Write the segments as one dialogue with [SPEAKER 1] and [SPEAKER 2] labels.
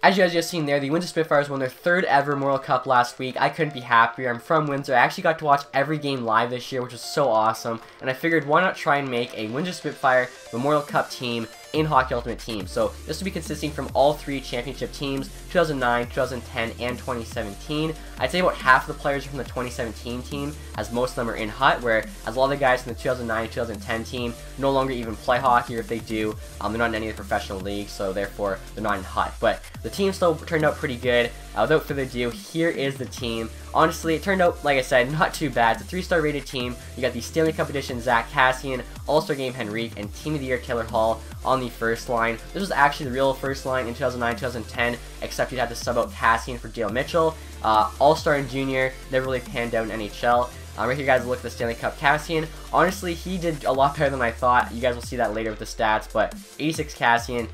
[SPEAKER 1] As you guys just seen there, the Windsor Spitfires won their 3rd ever Memorial Cup last week. I couldn't be happier. I'm from Windsor. I actually got to watch every game live this year, which was so awesome. And I figured, why not try and make a Windsor Spitfire Memorial Cup team in Hockey Ultimate Team. So this will be consisting from all 3 championship teams, 2009, 2010, and 2017. I'd say about half of the players are from the 2017 team, as most of them are in HUT, whereas a lot of the guys from the 2009, 2010 team no longer even play hockey, or if they do, they're not in any of the professional leagues, so therefore they're not in HUT. But the team still turned out pretty good. Without further ado, here is the team. Honestly, it turned out, like I said, not too bad. It's a 3-star rated team. You got the Stanley Cup Edition Zach Kassian, All-Star Game Henrique, and Team of the Year Taylor Hall on the first line. This was actually the real first line in 2009-2010, except you'd have to sub out Kassian for Dale Mitchell. All-Star and Junior, never really panned out in NHL. Right here, guys, look at the Stanley Cup Kassian. Honestly, he did a lot better than I thought. You guys will see that later with the stats, but 86 Kassian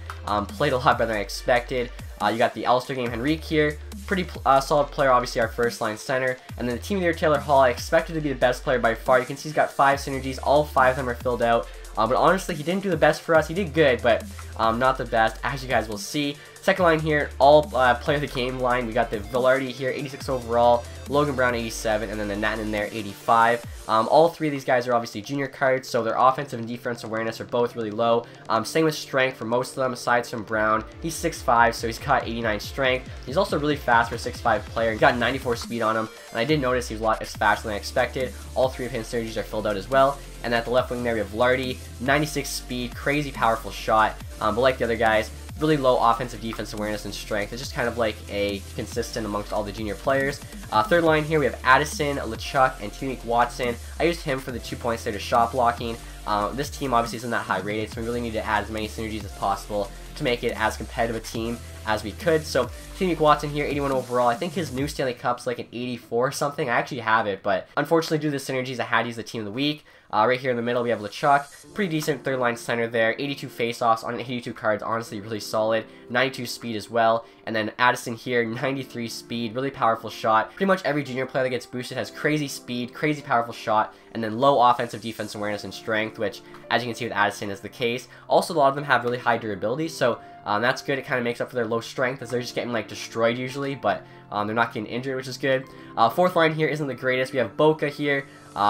[SPEAKER 1] played a lot better than I expected. You got the All-Star Game Henrique here. Pretty solid player, obviously our first line center. And then the Team of the Year Taylor Hall, I expected to be the best player by far. You can see he's got 5 synergies. All 5 of them are filled out. But honestly, he didn't do the best for us. He did good, but not the best, as you guys will see. Second line here, all player of the game line. We got the Velarde here, 86 overall, Logan Brown, 87, and then the Natten in there, 85. All 3 of these guys are obviously junior cards, so their offensive and defense awareness are both really low. Same with strength for most of them, aside from Brown. He's 6'5", so he's got 89 strength. He's also really fast for a 6'5" player. He's got 94 speed on him, and I did notice he was a lot faster than I expected. All 3 of his synergies are filled out as well. And at the left wing there, we have Velarde, 96 speed, crazy powerful shot. But like the other guys, really low offensive defense awareness and strength. It's just kind of like a consistent amongst all the junior players. Third line here, we have Addison, LeChuck, and Tunique Watson. I used him for the 2 points there to shot blocking. This team obviously isn't that high rated, so we really need to add as many synergies as possible to make it as competitive a team as we could. So Tunique Watson here, 81 overall. I think his new Stanley Cup's like an 84 or something. I actually have it, but unfortunately due to the synergies, I had to use the team of the week. Right here in the middle, we have LeChuck. Pretty decent third line center there. 82 faceoffs on 82 cards. Honestly, really solid. 92 speed as well. And then Addison here, 93 speed. Really powerful shot. Pretty much every junior player that gets boosted has crazy speed, crazy powerful shot, and then low offensive defense awareness and strength, which, as you can see with Addison, is the case. Also, a lot of them have really high durability, so that's good. It kind of makes up for their low strength, as they're just getting like destroyed usually, but they're not getting injured, which is good. Fourth line here isn't the greatest. We have Boca here,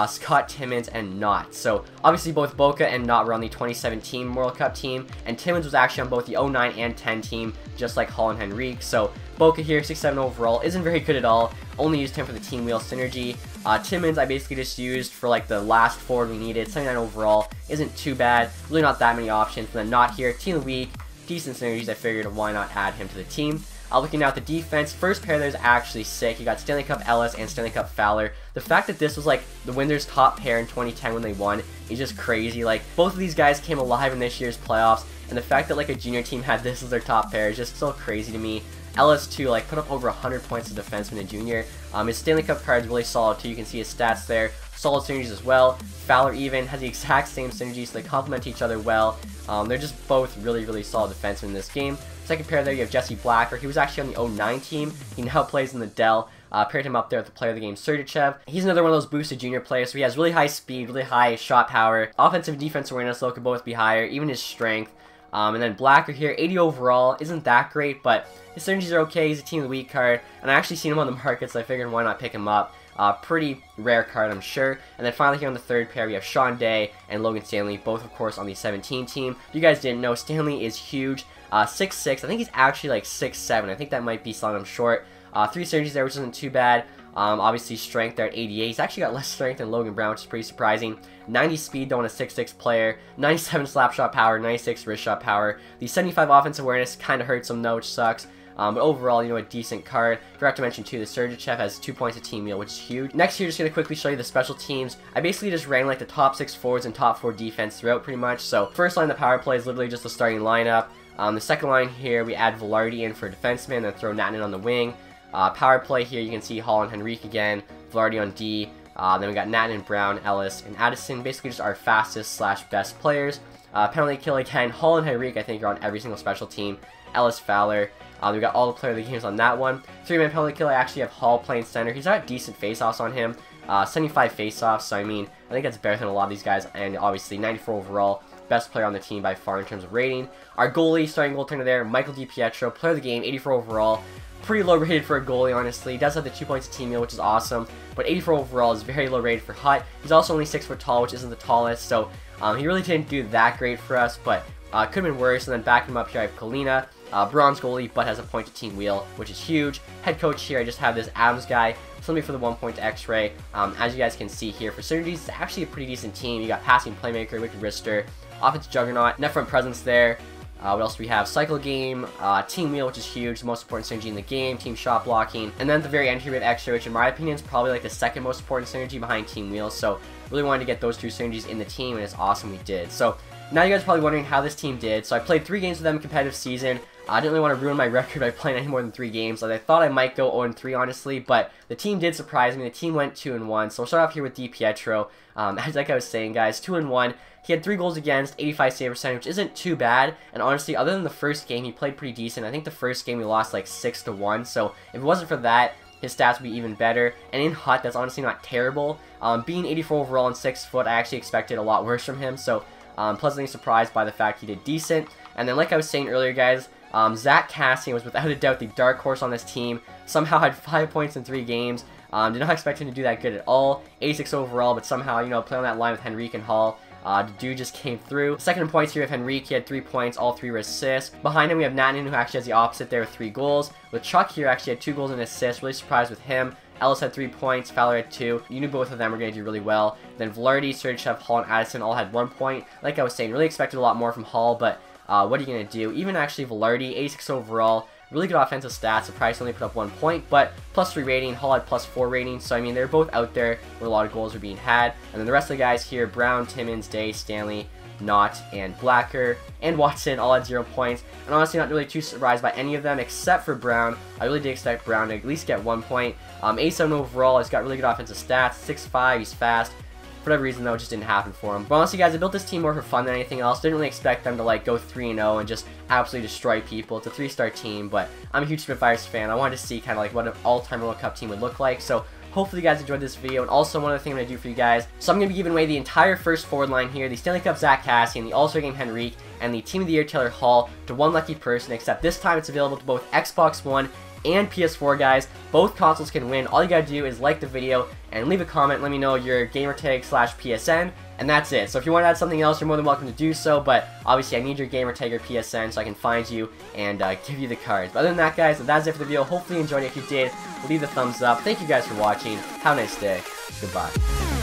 [SPEAKER 1] Scott Timmins, and Knott. So obviously both Boca and Knott were on the 2017 Memorial Cup team, and Timmins was actually on both the 09 and 10 team, just like Hall and Henrique. So Boca here, 6'7" overall, isn't very good at all. Only used him for the team wheel synergy. Timmins I basically just used for like the last forward we needed. 79 overall, isn't too bad. Really not that many options. And then Knott here, team of the week, decent synergies. I figured why not add him to the team. Looking now at the defense, first pair there is actually sick. You got Stanley Cup Ellis and Stanley Cup Fowler. The fact that this was like the Windsor's top pair in 2010 when they won is just crazy. Like, both of these guys came alive in this year's playoffs, and the fact that like a junior team had this as their top pair is just so crazy to me. Ellis too, like, put up over 100 points as a defenseman in junior. His Stanley Cup card is really solid too. You can see his stats there. Solid synergies as well. Fowler even has the exact same synergies, so they complement each other well. They're just both really, really solid defensemen in this game. Second pair there, you have Jesse Blacker. He was actually on the 09 team. He now plays in the Dell. Paired him up there with the player of the game, Sergachev. He's another one of those boosted junior players, so he has really high speed, really high shot power. Offensive and defense awareness, though, could both be higher, even his strength. And then Blacker here, 80 overall, isn't that great, but his synergies are okay. He's a team of the week card, and I actually seen him on the market, so I figured why not pick him up. Pretty rare card, I'm sure. And then finally here on the third pair, we have Sean Day and Logan Stanley, both of course on the 17 team. If you guys didn't know, Stanley is huge, 6'6". I think he's actually like 6'7". I think that might be selling him short. 3 synergies there, which isn't too bad. Obviously strength there at 88. He's actually got less strength than Logan Brown, which is pretty surprising. 90 speed though on a 6'6" player. 97 slap shot power, 96 wrist shot power. The 75 offense awareness kind of hurts him though, which sucks. But overall, you know, a decent card. Forgot to mention too, the Sergachev has 2 points of team wheel, which is huge. Next here, just gonna quickly show you the special teams. I basically just ran like the top 6 forwards and top 4 defense throughout pretty much. So first line, the power play is literally just the starting lineup. The second line here, we add Velarde in for a defenseman, then throw Natten on the wing. Power play here, you can see Hall and Henrique again, Velarde on D. Then we got Natten, Brown, Ellis, and Addison, basically just our fastest / best players. Penalty kill again, Hall and Henrique I think are on every single special team. Ellis, Fowler. We got all the player of the games on that one. 3-man penalty kill, I actually have Hall playing center. He's got decent face-offs on him. 75 face-offs, so I mean, I think that's better than a lot of these guys, and obviously 94 overall, best player on the team by far in terms of rating. Our goalie, starting goaltender there, Michael DiPietro, player of the game, 84 overall. Pretty low rated for a goalie, honestly. He does have the 2 points of team meal, which is awesome, but 84 overall is very low rated for Hut. He's also only 6 foot tall, which isn't the tallest, so he really didn't do that great for us, but could have been worse. And then backing him up here, I have Kalina, bronze goalie, but has a point to team wheel, which is huge. Head coach here, I just have this Adams guy, somebody for the 1 point X-ray. As you guys can see here, for synergies, it's actually a pretty decent team. You got passing playmaker, wicked wrister, offensive juggernaut, net front presence there. What else do we have? Cycle game, team wheel, which is huge, the most important synergy in the game, team shot blocking, and then at the very end here we have X-ray, which in my opinion is probably like the second most important synergy behind team wheel. So really wanted to get those two synergies in the team, and it's awesome we did. So now you guys are probably wondering how this team did. So I played 3 games with them in competitive season. I didn't really want to ruin my record by playing any more than 3 games. I thought I might go 0-3, honestly, but the team did surprise me. The team went 2-1. So we'll start off here with DiPietro. As like I was saying, guys, 2-1. He had 3 goals against, 85 save percentage, which isn't too bad. And honestly, other than the first game, he played pretty decent. I think the first game we lost like 6-1. So if it wasn't for that, his stats would be even better. And in Hut, that's honestly not terrible. Being 84 overall and 6 foot, I actually expected a lot worse from him. So pleasantly surprised by the fact he did decent. And then like I was saying earlier, guys, Zach Cassian was without a doubt the dark horse on this team. Somehow had 5 points in 3 games. Did not expect him to do that good at all. 86 overall, but somehow, you know, playing on that line with Henrique and Hall, the dude just came through. Second in points here with Henrique, he had 3 points, all 3 were assists. Behind him we have Natten, who actually has the opposite there with 3 goals. With Chuck here, actually had 2 goals and assists, really surprised with him. Ellis had 3 points, Fowler had 2. You knew both of them were going to do really well. Then Velarde, Sergachev, Hall, and Addison all had 1 point. Like I was saying, really expected a lot more from Hall, but what are you going to do? Even actually Velarde, 86 overall, really good offensive stats. Surprised only put up 1 point, but +3 rating. Hall had +4 rating. So I mean, they're both out there where a lot of goals are being had. And then the rest of the guys here: Brown, Timmins, Day, Stanley, Knott, and Blacker, and Watson all had 0 points. And honestly, not really too surprised by any of them except for Brown. I really did expect Brown to at least get 1 point. 87 overall. He's got really good offensive stats. 6'5", he's fast. For whatever reason, though, it just didn't happen for him. But honestly, guys, I built this team more for fun than anything else. Didn't really expect them to, like, go 3-0 and just absolutely destroy people. It's a 3-star team, but I'm a huge Spitfires fan. I wanted to see kind of, like, what an all-time World Cup team would look like. So hopefully you guys enjoyed this video. And also, one other thing I'm going to do for you guys. So I'm going to be giving away the entire first forward line here, the Stanley Cup Zach Cassian, the All-Star Game Henrique, and the Team of the Year Taylor Hall to one lucky person, except this time it's available to both Xbox One and PS4, guys. Both consoles can win. All you gotta do is like the video and leave a comment. Let me know your gamertag/PSN, and that's it. So if you want to add something else, you're more than welcome to do so, but obviously I need your gamertag or PSN so I can find you and give you the cards. But other than that, guys, that's it for the video. Hopefully you enjoyed it. If you did, leave a thumbs up. Thank you guys for watching. Have a nice day. Goodbye.